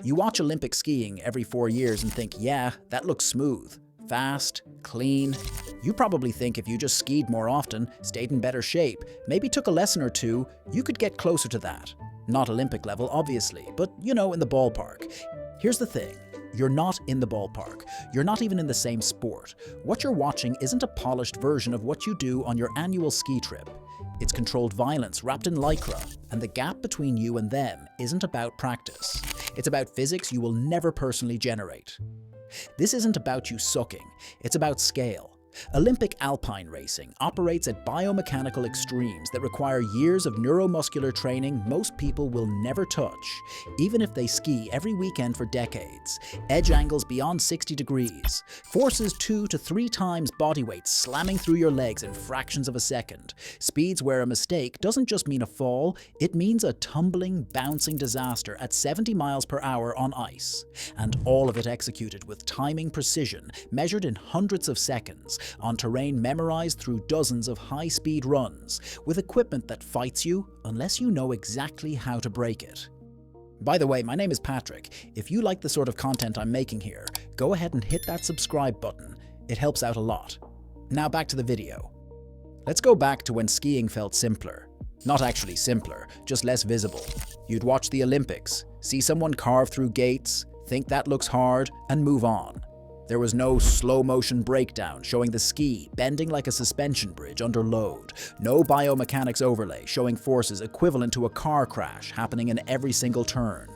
You watch Olympic skiing every 4 years and think, yeah, that looks smooth, fast, clean. You probably think if you just skied more often, stayed in better shape, maybe took a lesson or two, you could get closer to that. Not Olympic level, obviously, but in the ballpark. Here's the thing. You're not in the ballpark. You're not even in the same sport. What you're watching isn't a polished version of what you do on your annual ski trip. It's controlled violence wrapped in lycra, and the gap between you and them isn't about practice. It's about physics you will never personally generate. This isn't about you sucking, it's about scale. Olympic alpine racing operates at biomechanical extremes that require years of neuromuscular training most people will never touch, even if they ski every weekend for decades. Edge angles beyond 60 degrees, forces 2 to 3 times body weight slamming through your legs in fractions of a second, speeds where a mistake doesn't just mean a fall, it means a tumbling, bouncing disaster at 70 miles per hour on ice. And all of it executed with timing precision, measured in hundreds of seconds, on terrain memorized through dozens of high-speed runs, with equipment that fights you unless you know exactly how to break it. By the way, my name is Patrick. If you like the sort of content I'm making here, go ahead and hit that subscribe button. It helps out a lot. Now back to the video. Let's go back to when skiing felt simpler. Not actually simpler, just less visible. You'd watch the Olympics, see someone carve through gates, think that looks hard, and move on. There was no slow-motion breakdown showing the ski bending like a suspension bridge under load, no biomechanics overlay showing forces equivalent to a car crash happening in every single turn.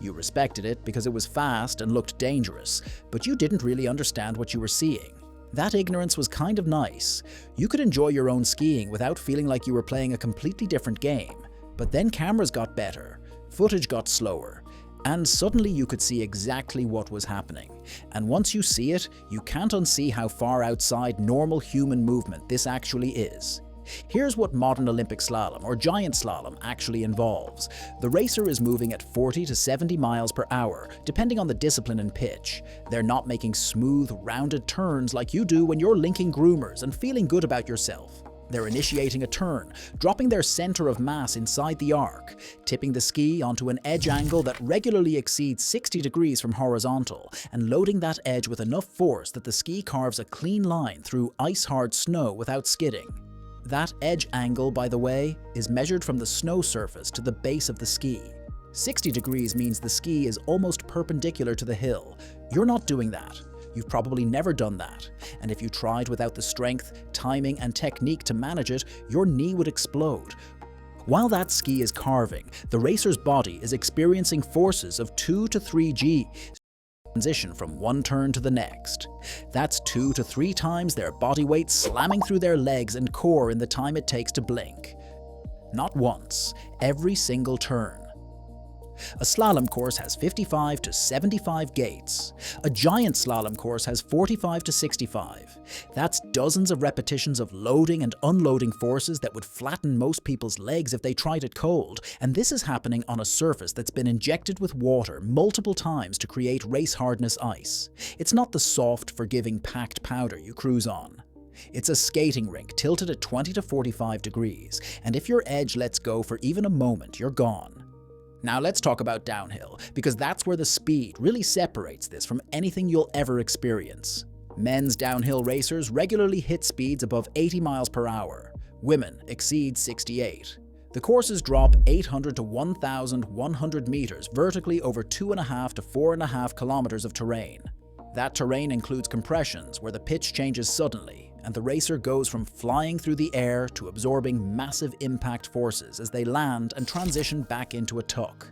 You respected it because it was fast and looked dangerous, but you didn't really understand what you were seeing. That ignorance was kind of nice. You could enjoy your own skiing without feeling like you were playing a completely different game. But then cameras got better, footage got slower, and suddenly you could see exactly what was happening. And once you see it, you can't unsee how far outside normal human movement this actually is. Here's what modern Olympic slalom, or giant slalom, actually involves. The racer is moving at 40 to 70 miles per hour, depending on the discipline and pitch. They're not making smooth, rounded turns like you do when you're linking groomers and feeling good about yourself. They're initiating a turn, dropping their center of mass inside the arc, tipping the ski onto an edge angle that regularly exceeds 60 degrees from horizontal, and loading that edge with enough force that the ski carves a clean line through ice-hard snow without skidding. That edge angle, by the way, is measured from the snow surface to the base of the ski. 60 degrees means the ski is almost perpendicular to the hill. You're not doing that. You've probably never done that, and if you tried without the strength, timing, and technique to manage it, your knee would explode. While that ski is carving, the racer's body is experiencing forces of 2 to 3 G transition from one turn to the next. That's 2 to 3 times their body weight slamming through their legs and core in the time it takes to blink. Not once, every single turn. A slalom course has 55 to 75 gates. A giant slalom course has 45 to 65. That's dozens of repetitions of loading and unloading forces that would flatten most people's legs if they tried it cold, and this is happening on a surface that's been injected with water multiple times to create race hardness ice. It's not the soft, forgiving packed powder you cruise on. It's a skating rink tilted at 20 to 45 degrees, and if your edge lets go for even a moment, you're gone. Now let's talk about downhill, because that's where the speed really separates this from anything you'll ever experience. Men's downhill racers regularly hit speeds above 80 miles per hour. Women exceed 68. The courses drop 800 to 1,100 meters vertically over 2.5 to 4.5 kilometers of terrain. That terrain includes compressions where the pitch changes suddenly, and the racer goes from flying through the air to absorbing massive impact forces as they land and transition back into a tuck.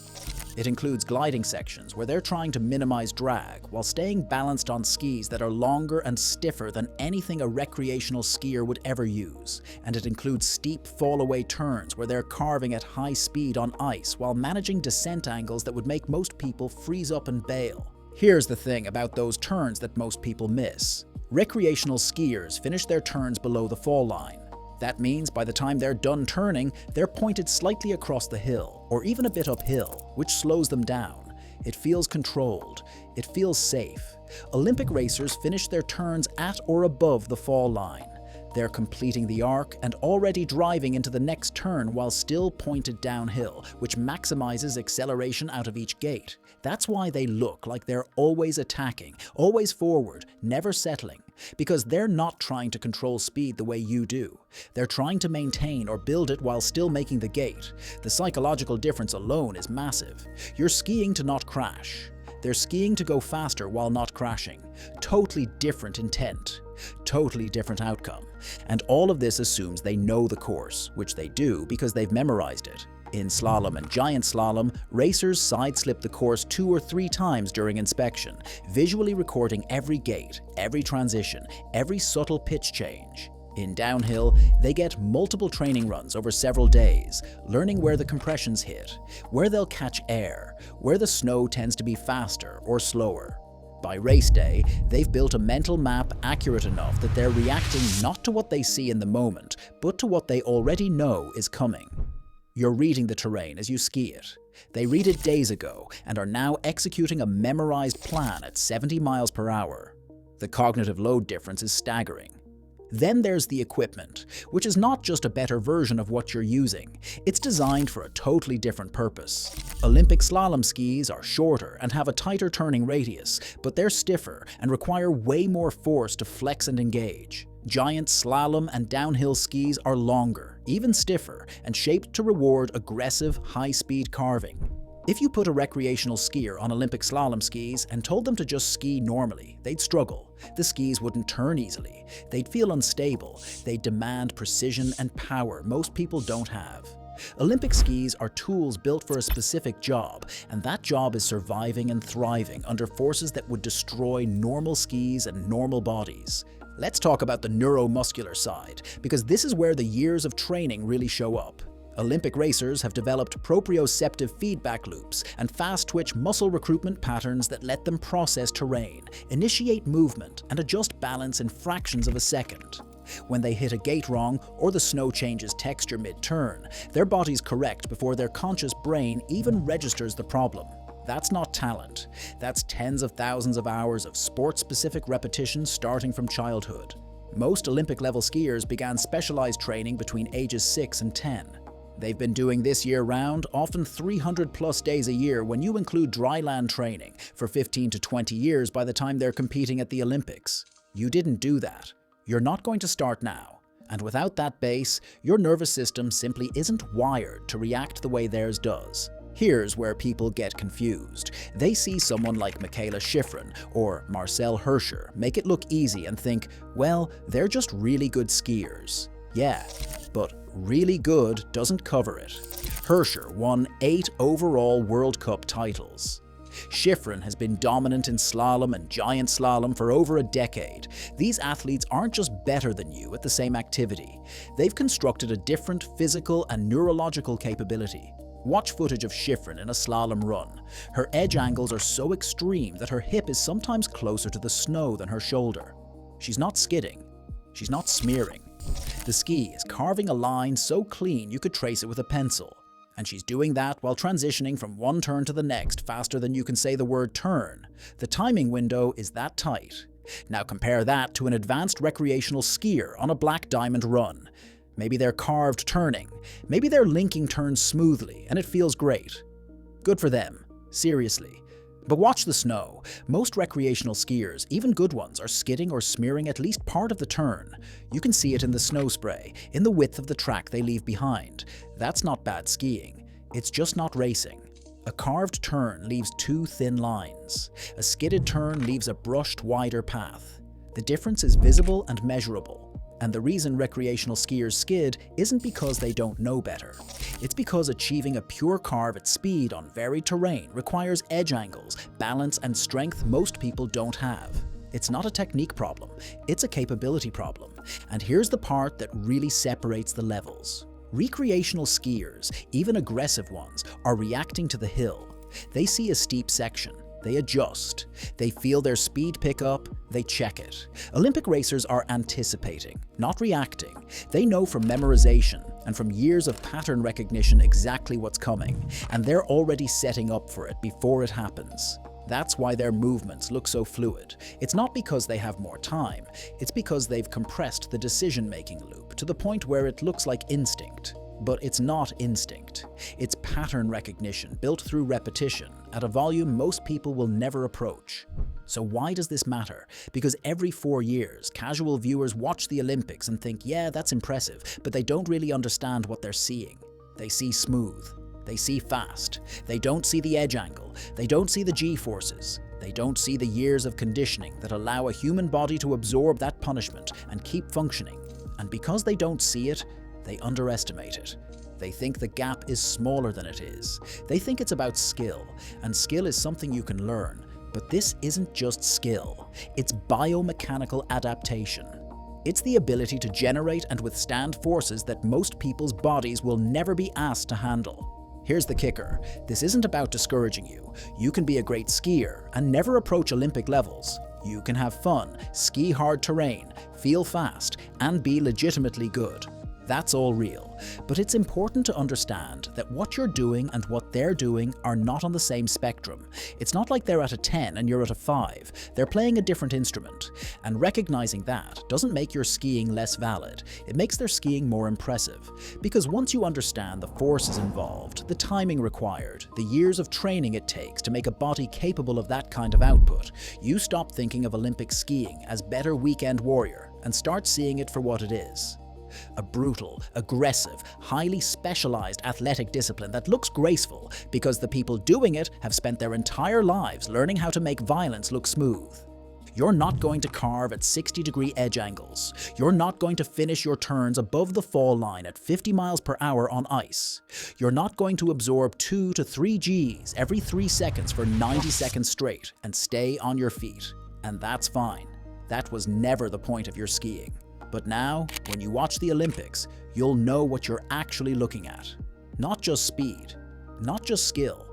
It includes gliding sections where they're trying to minimize drag while staying balanced on skis that are longer and stiffer than anything a recreational skier would ever use. And it includes steep fall-away turns where they're carving at high speed on ice while managing descent angles that would make most people freeze up and bail. Here's the thing about those turns that most people miss. Recreational skiers finish their turns below the fall line. That means by the time they're done turning, they're pointed slightly across the hill, or even a bit uphill, which slows them down. It feels controlled. It feels safe. Olympic racers finish their turns at or above the fall line. They're completing the arc and already driving into the next turn while still pointed downhill, which maximizes acceleration out of each gate. That's why they look like they're always attacking, always forward, never settling. Because they're not trying to control speed the way you do. They're trying to maintain or build it while still making the gate. The psychological difference alone is massive. You're skiing to not crash. They're skiing to go faster while not crashing. Totally different intent. Totally different outcome. And all of this assumes they know the course, which they do because they've memorized it. In slalom and giant slalom, racers side-slip the course 2 or 3 times during inspection, visually recording every gate, every transition, every subtle pitch change. In downhill, they get multiple training runs over several days, learning where the compressions hit, where they'll catch air, where the snow tends to be faster or slower. By race day, they've built a mental map accurate enough that they're reacting not to what they see in the moment, but to what they already know is coming. You're reading the terrain as you ski it. They read it days ago and are now executing a memorized plan at 70 miles per hour. The cognitive load difference is staggering. Then there's the equipment, which is not just a better version of what you're using. It's designed for a totally different purpose. Olympic slalom skis are shorter and have a tighter turning radius, but they're stiffer and require way more force to flex and engage. Giant slalom and downhill skis are longer, even stiffer, and shaped to reward aggressive, high-speed carving. If you put a recreational skier on Olympic slalom skis and told them to just ski normally, they'd struggle. The skis wouldn't turn easily. They'd feel unstable. They'd demand precision and power most people don't have. Olympic skis are tools built for a specific job, and that job is surviving and thriving under forces that would destroy normal skis and normal bodies. Let's talk about the neuromuscular side, because this is where the years of training really show up. Olympic racers have developed proprioceptive feedback loops and fast-twitch muscle recruitment patterns that let them process terrain, initiate movement, and adjust balance in fractions of a second. When they hit a gate wrong or the snow changes texture mid-turn, their bodies correct before their conscious brain even registers the problem. That's not talent. That's tens of thousands of hours of sport-specific repetition starting from childhood. Most Olympic-level skiers began specialized training between ages 6 and 10. They've been doing this year-round, often 300-plus days a year when you include dryland training, for 15 to 20 years by the time they're competing at the Olympics. You didn't do that. You're not going to start now. And without that base, your nervous system simply isn't wired to react the way theirs does. Here's where people get confused. They see someone like Michaela Schifrin or Marcel Hirscher make it look easy and think, well, they're just really good skiers. Yeah, but really good doesn't cover it. Hirscher won 8 overall World Cup titles. Schifrin has been dominant in slalom and giant slalom for over a decade. These athletes aren't just better than you at the same activity. They've constructed a different physical and neurological capability. Watch footage of Schifrin in a slalom run. Her edge angles are so extreme that her hip is sometimes closer to the snow than her shoulder. She's not skidding. She's not smearing. The ski is carving a line so clean you could trace it with a pencil. And she's doing that while transitioning from one turn to the next faster than you can say the word turn. The timing window is that tight. Now compare that to an advanced recreational skier on a black diamond run. Maybe they're carved turning. Maybe they're linking turns smoothly, and it feels great. Good for them, seriously. But watch the snow. Most recreational skiers, even good ones, are skidding or smearing at least part of the turn. You can see it in the snow spray, in the width of the track they leave behind. That's not bad skiing. It's just not racing. A carved turn leaves 2 thin lines. A skidded turn leaves a brushed, wider path. The difference is visible and measurable. And the reason recreational skiers skid isn't because they don't know better. It's because achieving a pure carve at speed on varied terrain requires edge angles, balance, and strength most people don't have. It's not a technique problem, it's a capability problem. And here's the part that really separates the levels. Recreational skiers, even aggressive ones, are reacting to the hill. They see a steep section. They adjust. They feel their speed pick up. They check it. Olympic racers are anticipating, not reacting. They know from memorization and from years of pattern recognition exactly what's coming, and they're already setting up for it before it happens. That's why their movements look so fluid. It's not because they have more time, it's because they've compressed the decision-making loop to the point where it looks like instinct. But it's not instinct. It's pattern recognition built through repetition at a volume most people will never approach. So why does this matter? Because every 4 years, casual viewers watch the Olympics and think, yeah, that's impressive, but they don't really understand what they're seeing. They see smooth. They see fast. They don't see the edge angle. They don't see the G-forces. They don't see the years of conditioning that allow a human body to absorb that punishment and keep functioning. And because they don't see it, they underestimate it. They think the gap is smaller than it is. They think it's about skill, and skill is something you can learn. But this isn't just skill. It's biomechanical adaptation. It's the ability to generate and withstand forces that most people's bodies will never be asked to handle. Here's the kicker. This isn't about discouraging you. You can be a great skier and never approach Olympic levels. You can have fun, ski hard terrain, feel fast, and be legitimately good. That's all real, but it's important to understand that what you're doing and what they're doing are not on the same spectrum. It's not like they're at a 10 and you're at a 5. They're playing a different instrument, and recognizing that doesn't make your skiing less valid. It makes their skiing more impressive, because once you understand the forces involved, the timing required, the years of training it takes to make a body capable of that kind of output, you stop thinking of Olympic skiing as better weekend warrior and start seeing it for what it is. A brutal, aggressive, highly specialized athletic discipline that looks graceful because the people doing it have spent their entire lives learning how to make violence look smooth. You're not going to carve at 60-degree edge angles. You're not going to finish your turns above the fall line at 50 miles per hour on ice. You're not going to absorb 2 to 3 Gs every 3 seconds for 90 seconds straight and stay on your feet. And that's fine. That was never the point of your skiing. But now, when you watch the Olympics, you'll know what you're actually looking at. Not just speed, not just skill,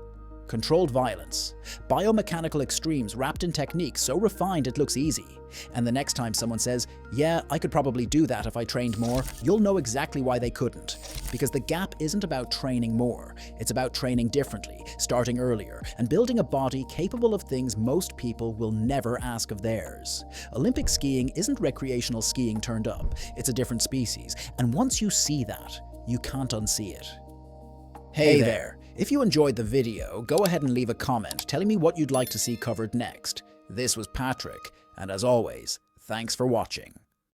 controlled violence, biomechanical extremes wrapped in techniques so refined it looks easy. And the next time someone says, yeah, I could probably do that if I trained more, you'll know exactly why they couldn't. Because the gap isn't about training more, it's about training differently, starting earlier, and building a body capable of things most people will never ask of theirs. Olympic skiing isn't recreational skiing turned up, it's a different species, and once you see that, you can't unsee it. Hey there! If you enjoyed the video, go ahead and leave a comment telling me what you'd like to see covered next. This was Patrick, and as always, thanks for watching.